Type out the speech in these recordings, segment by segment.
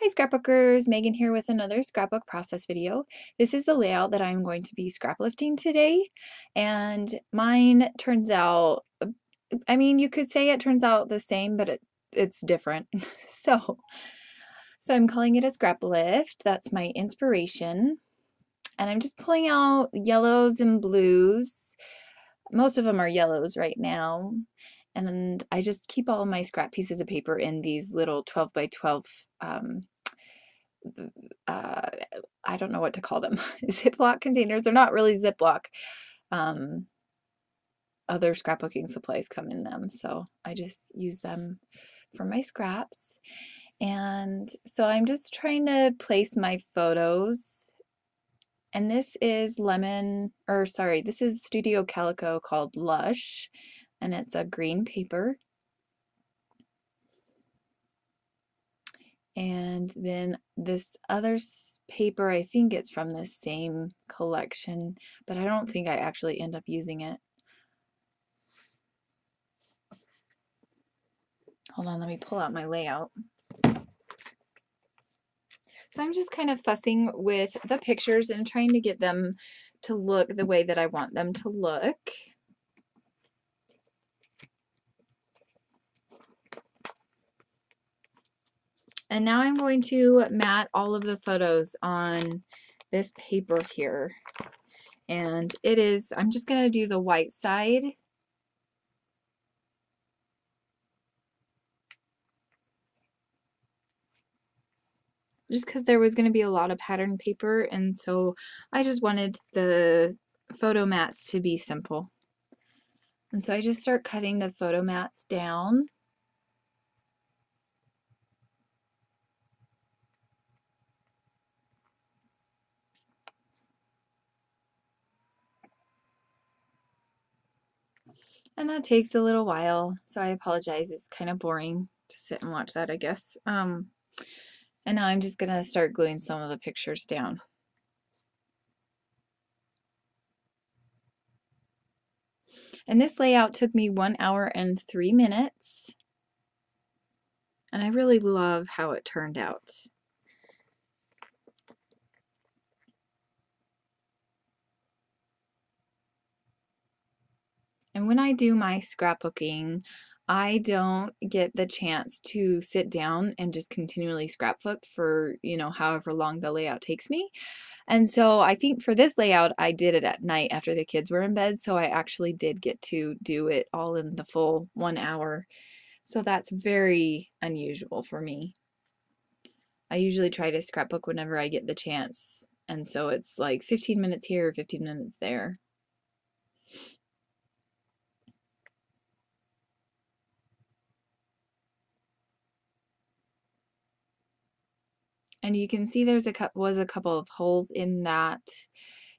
Hi Scrapbookers, Megan here with another scrapbook process video. This is the layout that I'm going to be scrap lifting today, and mine turns out, I mean, you could say it turns out the same, but it's different. So, so I'm calling it a scrap lift. That's my inspiration, and I'm just pulling out yellows and blues. Most of them are yellows right now, and I just keep all of my scrap pieces of paper in these little 12 by 12 uh, I don't know what to call them. Ziploc containers. They're not really Ziploc. Um, Other scrapbooking supplies come in them, so I just use them for my scraps. And so I'm just trying to place my photos. And this is this is Studio Calico called Lush, and it's a green paper. And then this other paper, I think it's from the same collection, but I don't think I actually end up using it. Hold on, let me pull out my layout. So I'm just kind of fussing with the pictures and trying to get them to look the way that I want them to look. And now I'm going to mat all of the photos on this paper here. And I'm just going to do the white side. Just because there was going to be a lot of pattern paper, and so I just wanted the photo mats to be simple. And so I just start cutting the photo mats down. And that takes a little while, so I apologize. It's kind of boring to sit and watch that, I guess. And now I'm just going to start gluing some of the pictures down. And this layout took me 1 hour and 3 minutes. And I really love how it turned out. And when I do my scrapbooking, I don't get the chance to sit down and just continually scrapbook for, however long the layout takes me. And so I think for this layout, I did it at night after the kids were in bed. So I actually did get to do it all in the full 1 hour. So that's very unusual for me. I usually try to scrapbook whenever I get the chance. And so it's like 15 minutes here, 15 minutes there. And you can see there's a couple of holes in that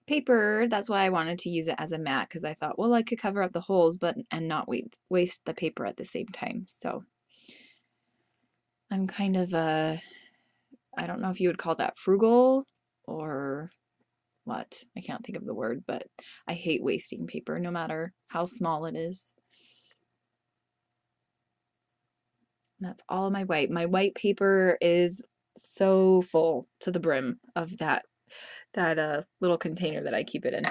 paper. That's why I wanted to use it as a mat, because I thought, well, I could cover up the holes and not waste the paper at the same time. So I'm kind of I don't know if you would call that frugal or what. I can't think of the word, but I hate wasting paper no matter how small it is. And that's all of my white. My white paper is so full to the brim of that little container that I keep it in.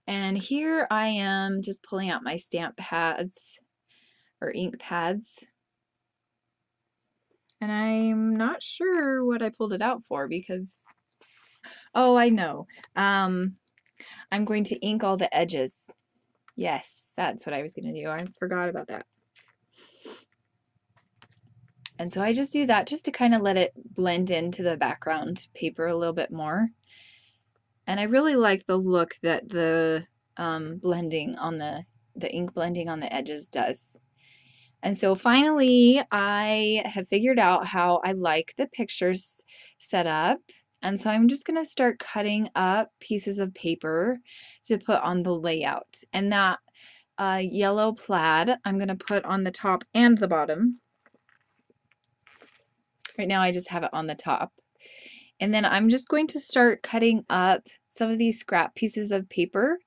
And here I am just pulling out my stamp pads or ink pads. And I'm not sure what I pulled it out for because, oh, I know. I'm going to ink all the edges. Yes, that's what I was going to do. I forgot about that. And so I just do that just to kind of let it blend into the background paper a little bit more. And I really like the look that the blending on the ink blending on the edges does. And so finally, I have figured out how I like the pictures set up. And so I'm just going to start cutting up pieces of paper to put on the layout. And that yellow plaid I'm going to put on the top and the bottom. Right now I just have it on the top. And then I'm just going to start cutting up some of these scrap pieces of paper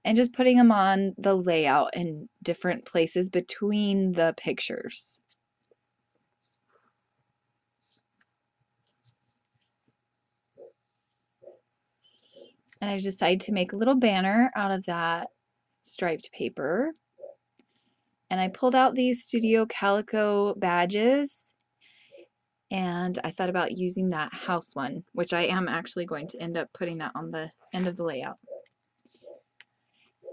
and just putting them on the layout in different places between the pictures. And I decided to make a little banner out of that striped paper. And I pulled out these Studio Calico badges, and I thought about using that house one, which I am actually going to end up putting that on the end of the layout.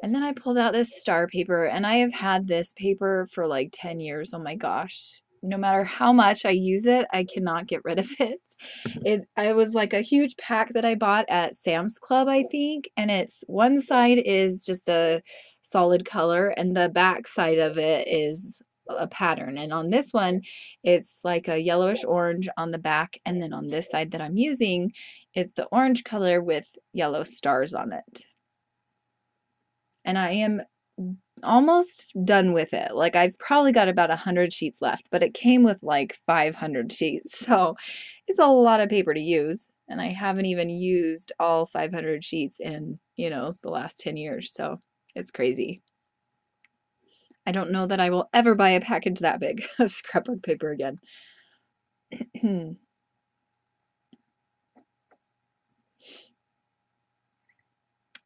And then I pulled out this star paper, and I have had this paper for like 10 years. Oh my gosh. No matter how much I use it, I cannot get rid of it. It was like a huge pack that I bought at Sam's Club, I think, and it's one side is just a solid color and the back side of it is a pattern. And on this one, it's like a yellowish orange on the back, and then on this side that I'm using, it's the orange color with yellow stars on it. And I am almost done with it. Like I've probably got about 100 sheets left, but it came with like 500 sheets. So it's a lot of paper to use. And I haven't even used all 500 sheets in, the last 10 years. So it's crazy. I don't know that I will ever buy a package that big of scrapbook paper again.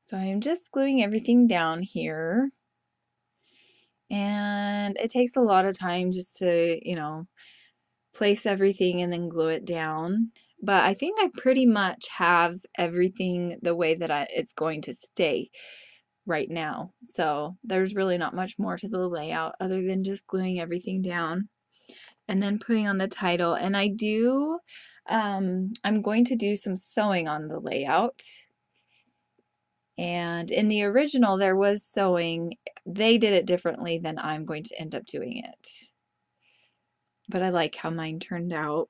So I'm just gluing everything down here. And it takes a lot of time just to, place everything and then glue it down. But I think I pretty much have everything the way that it's going to stay right now. So there's really not much more to the layout other than just gluing everything down and then putting on the title. And I'm going to do some sewing on the layout. And in the original, there was sewing. They did it differently than I'm going to end up doing it. But I like how mine turned out.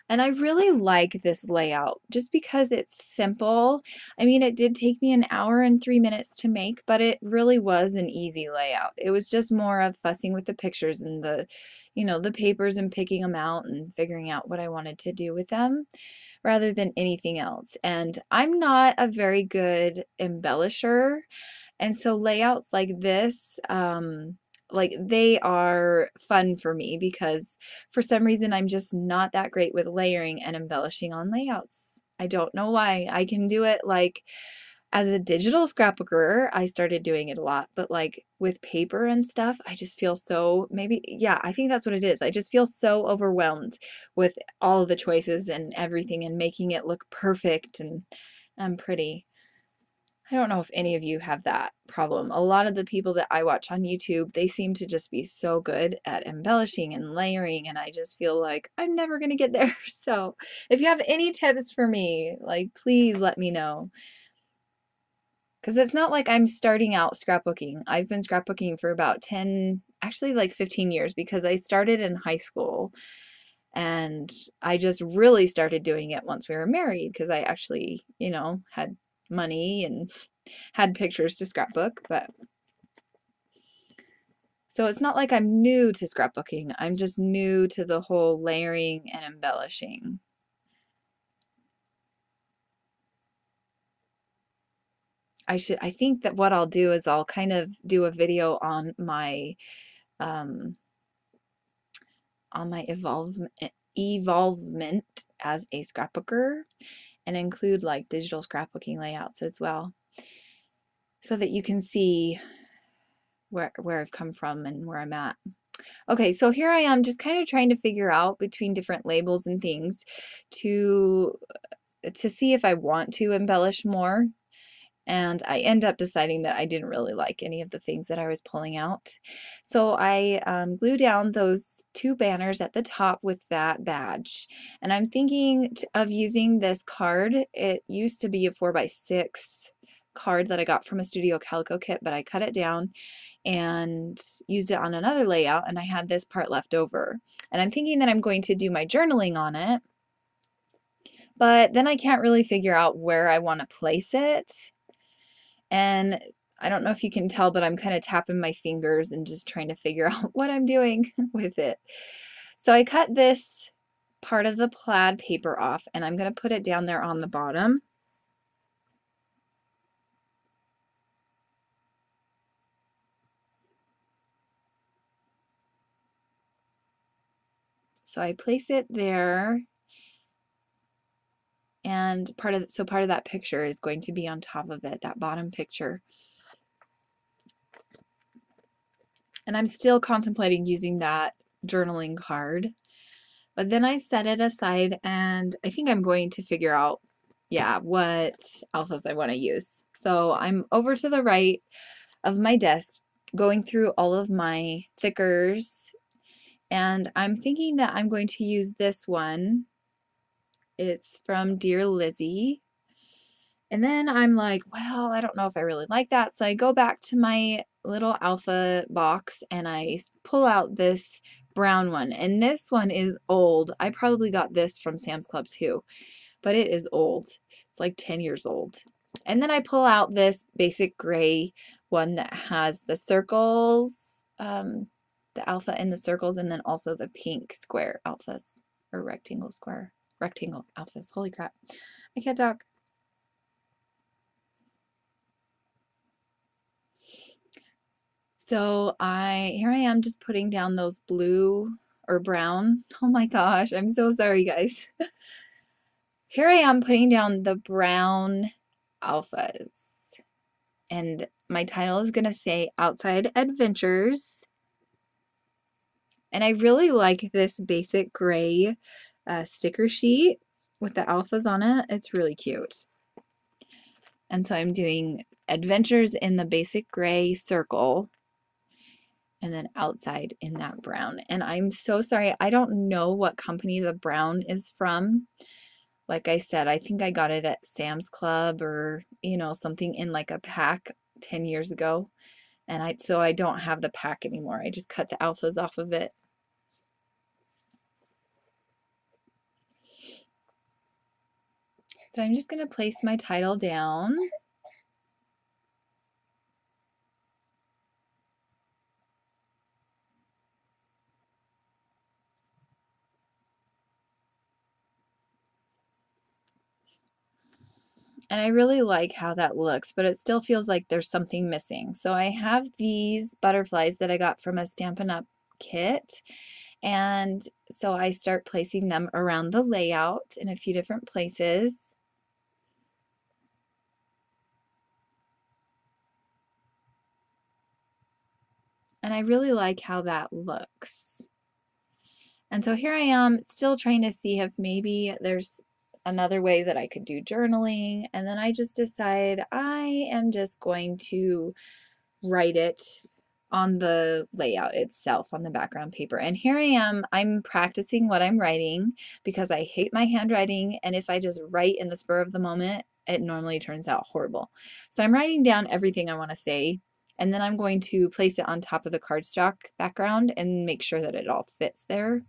And I really like this layout just because it's simple. I mean, it did take me an hour and 3 minutes to make, but it really was an easy layout. It was just more of fussing with the pictures and the papers and picking them out and figuring out what I wanted to do with them rather than anything else. And I'm not a very good embellisher. And so layouts like this, like they are fun for me because for some reason I'm just not that great with layering and embellishing on layouts. I don't know why. I can do it like as a digital scrapbooker, I started doing it a lot, but like with paper and stuff, I just feel so yeah, I think that's what it is. I just feel so overwhelmed with all of the choices and everything and making it look perfect and pretty. I don't know if any of you have that problem. A lot of the people that I watch on YouTube, they seem to just be so good at embellishing and layering, and I just feel like I'm never going to get there. So if you have any tips for me, like please let me know. Because it's not like I'm starting out scrapbooking. I've been scrapbooking for about 10, actually like 15 years because I started in high school and I just really started doing it once we were married because I actually, had money and had pictures to scrapbook, but so it's not like I'm new to scrapbooking. I'm just new to the whole layering and embellishing. I think that what I'll do is I'll kind of do a video on my evolvement as a scrapbooker and include like digital scrapbooking layouts as well so that you can see where I've come from and where I'm at. Okay, so here I am just kind of trying to figure out between different labels and things to see if I want to embellish more. And I end up deciding that I didn't really like any of the things that I was pulling out. So I glue down those two banners at the top with that badge. And I'm thinking of using this card. It used to be a 4x6 card that I got from a Studio Calico kit, but I cut it down and used it on another layout, and I had this part left over. And I'm thinking that I'm going to do my journaling on it, but then I can't really figure out where I want to place it. And I don't know if you can tell, but I'm kind of tapping my fingers and just trying to figure out what I'm doing with it. So I cut this part of the plaid paper off, and I'm going to put it down there on the bottom. So I place it there, and part of that picture is going to be on top of it, that bottom picture. And I'm still contemplating using that journaling card. But then I set it aside, and I think I'm going to figure out, yeah, what alphas I want to use. So I'm over to the right of my desk going through all of my thickers, and I'm thinking that I'm going to use this one. It's from Dear Lizzie. And then I'm like, well, I don't know if I really like that. So I go back to my little alpha box and I pull out this brown one. And this one is old. I probably got this from Sam's Club too, but it is old. It's like 10 years old. And then I pull out this basic gray one that has the circles, the alpha in the circles, and then also the pink square alphas, or rectangle alphas. Holy crap. I can't talk. So here I am just putting down those blue or brown. Oh my gosh, I'm so sorry, guys. Here I am putting down the brown alphas. And my title is going to say Outside Adventures. And I really like this basic gray sticker sheet with the alphas on it. It's really cute. And so I'm doing Adventures in the basic gray circle, and then outside in that brown. And I'm so sorry, I don't know what company the brown is from. Like I said, I think I got it at Sam's Club, or something in like a pack 10 years ago. And so I don't have the pack anymore. I just cut the alphas off of it. So I'm just going to place my title down. And I really like how that looks, but it still feels like there's something missing. So I have these butterflies that I got from a Stampin' Up! Kit. And so I start placing them around the layout in a few different places. And I really like how that looks. And so here I am still trying to see if maybe there's another way that I could do journaling. And then I just decide I am just going to write it on the layout itself on the background paper. And here I am, I'm practicing what I'm writing because I hate my handwriting, and if I just write in the spur of the moment, it normally turns out horrible. So I'm writing down everything I want to say, and then I'm going to place it on top of the cardstock background and make sure that it all fits there.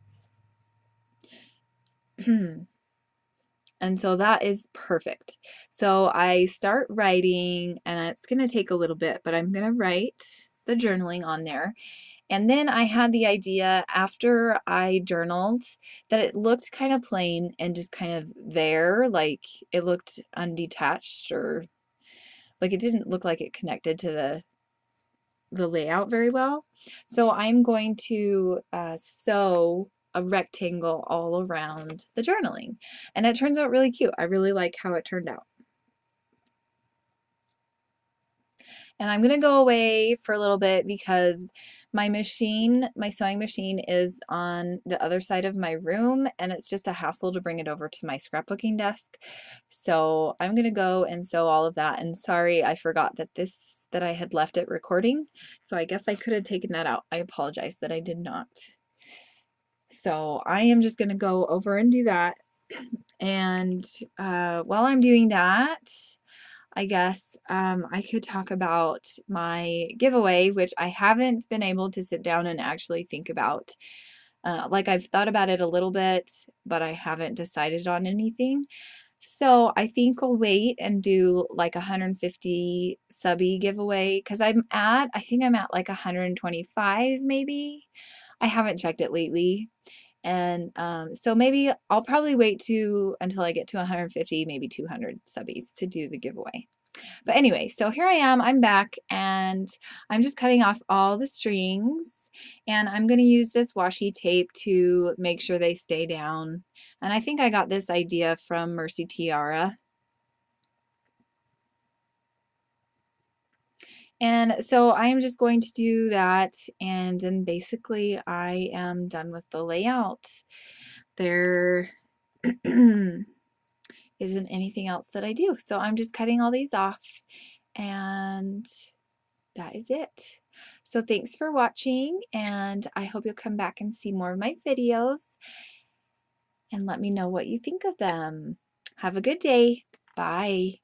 And so that is perfect. So I start writing, and it's going to take a little bit, but I'm going to write the journaling on there. And then I had the idea after I journaled that it looked kind of plain and just kind of there, like it looked undetached, or like it didn't look like it connected to the layout very well. So I'm going to sew a rectangle all around the journaling. And it turns out really cute. I really like how it turned out. And I'm going to go away for a little bit because my sewing machine is on the other side of my room, and it's just a hassle to bring it over to my scrapbooking desk. So I'm going to go and sew all of that. And sorry, I forgot that I had left it recording. So I guess I could have taken that out. I apologize that I did not. So I am just going to go over and do that. And while I'm doing that, I guess I could talk about my giveaway, which I haven't been able to sit down and actually think about. Like I've thought about it a little bit, but I haven't decided on anything. So I think I'll wait and do like 150 subby giveaway because I think I'm at like 125 maybe. I haven't checked it lately. And so maybe I'll probably wait until I get to 150, maybe 200 subbies to do the giveaway. But anyway, so here I am, I'm back, and I'm just cutting off all the strings, and I'm going to use this washi tape to make sure they stay down. And I think I got this idea from Mercy Tiara. And so I am just going to do that, and then basically I am done with the layout. There isn't anything else that I do. So I'm just cutting all these off, and that is it. So thanks for watching, and I hope you'll come back and see more of my videos and let me know what you think of them. Have a good day. Bye.